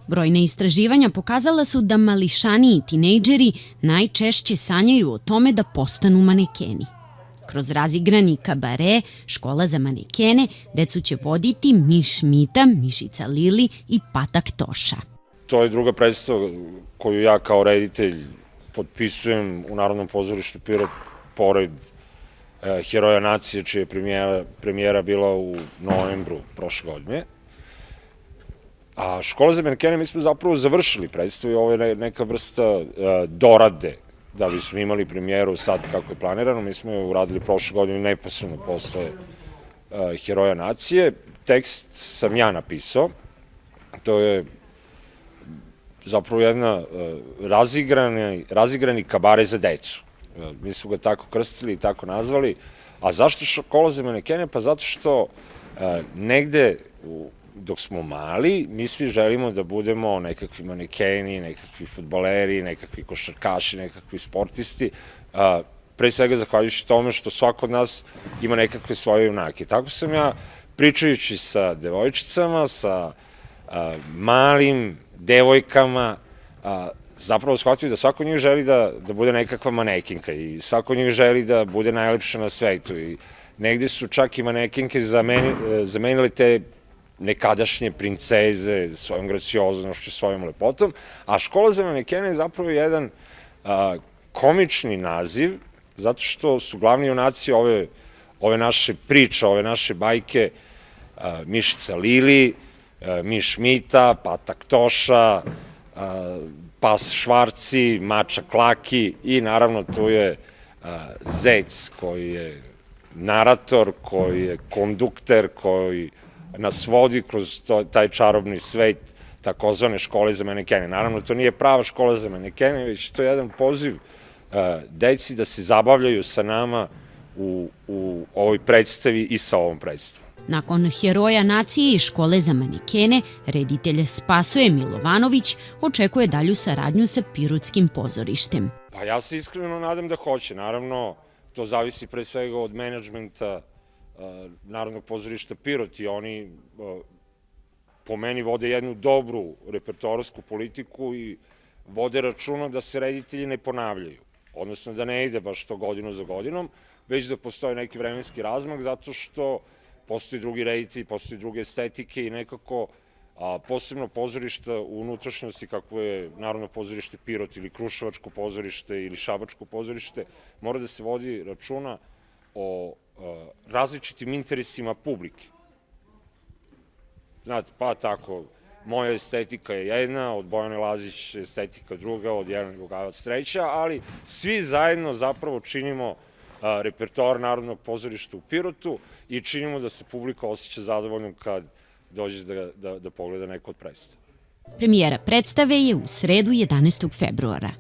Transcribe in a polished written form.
Brojne istraživanja pokazala su da mališani i tinejdžeri najčešće sanjaju o tome da postanu manekeni. Kroz razigrani kabare, škola za manekene, decu će voditi Miš Mita, Mišica Lili i Patak Toša. To je druga predstava koju ja kao reditelj potpisujem u Narodnom pozorištu Pirot, pored Heroja nacije, čija je premijera bila u novembru prošle godine. A Škola za manekene, mi smo zapravo završili predstavu i ovo je neka vrsta dorade da bismo imali premijeru sad kako je planirano. Mi smo je uradili prošle godine neposredno posle Heroja nacije. Tekst sam ja napisao. To je zapravo jedna razigrani kabare za decu. Mi smo ga tako krstili i tako nazvali. A zašto Škola za manekene? Pa zato što negde dok smo mali, mi svi želimo da budemo nekakvi manekeni, nekakvi fudbaleri, nekakvi košarkaši, nekakvi sportisti, pre svega zahvaljujući tome što svako od nas ima nekakve svoje junake. Tako sam ja, pričajući sa devojčicama, sa malim devojkama, zapravo shvatio da svako od njih želi da bude nekakva manekinka i svako od njih želi da bude najlepša na svetu. I negde su čak i manekinke zamenile te nekadašnje princeze svojom gracioznošću, svojom lepotom, a Škola za manekene je zapravo jedan komični naziv, zato što su glavni junaci ove naše priče, ove naše bajke Mišica Lili, Miš Mita, Patak Toša, Pas Švarci, Mača Klaki i naravno tu je Zec koji je narator, koji je kondukter, koji nas vodi kroz taj čarobni svet takozvane škole za manekene. Naravno, to nije prava škola za manekene, već to je jedan poziv deci da se zabavljaju sa nama u ovoj predstavi i sa ovom predstavom. Nakon Heroja nacije i Škole za manekene, reditelj Spasoje Milovanović očekuje dalju saradnju sa Pirotskim pozorištem. Pa ja se iskreno nadam da hoće. Naravno, to zavisi pre svega od menadžmenta Narodnog pozorišta Pirot i oni po meni vode jednu dobru repertoarsku politiku i vode računa da se reditelji ne ponavljaju, odnosno da ne ide baš to godinu za godinom, već da postoje neki vremenski razmak zato što postoji drugi reditelji, postoji druge estetike i nekako posebno pozorišta u unutrašnjosti kako je Narodno pozorište Pirot ili Kruševačko pozorište ili Šabačko pozorište, mora da se vodi računa o različitim interesima publike. Znate, pa tako, moja estetika je jedna, od Bojane Lazić estetika druga, od Jelene Gogavac treća, ali svi zajedno zapravo činimo repertoar Narodnog pozorišta u Pirotu i činimo da se publika osjeća zadovoljnom kad dođe da pogleda neko od predstava. Premijera predstave je u sredu 11. februara.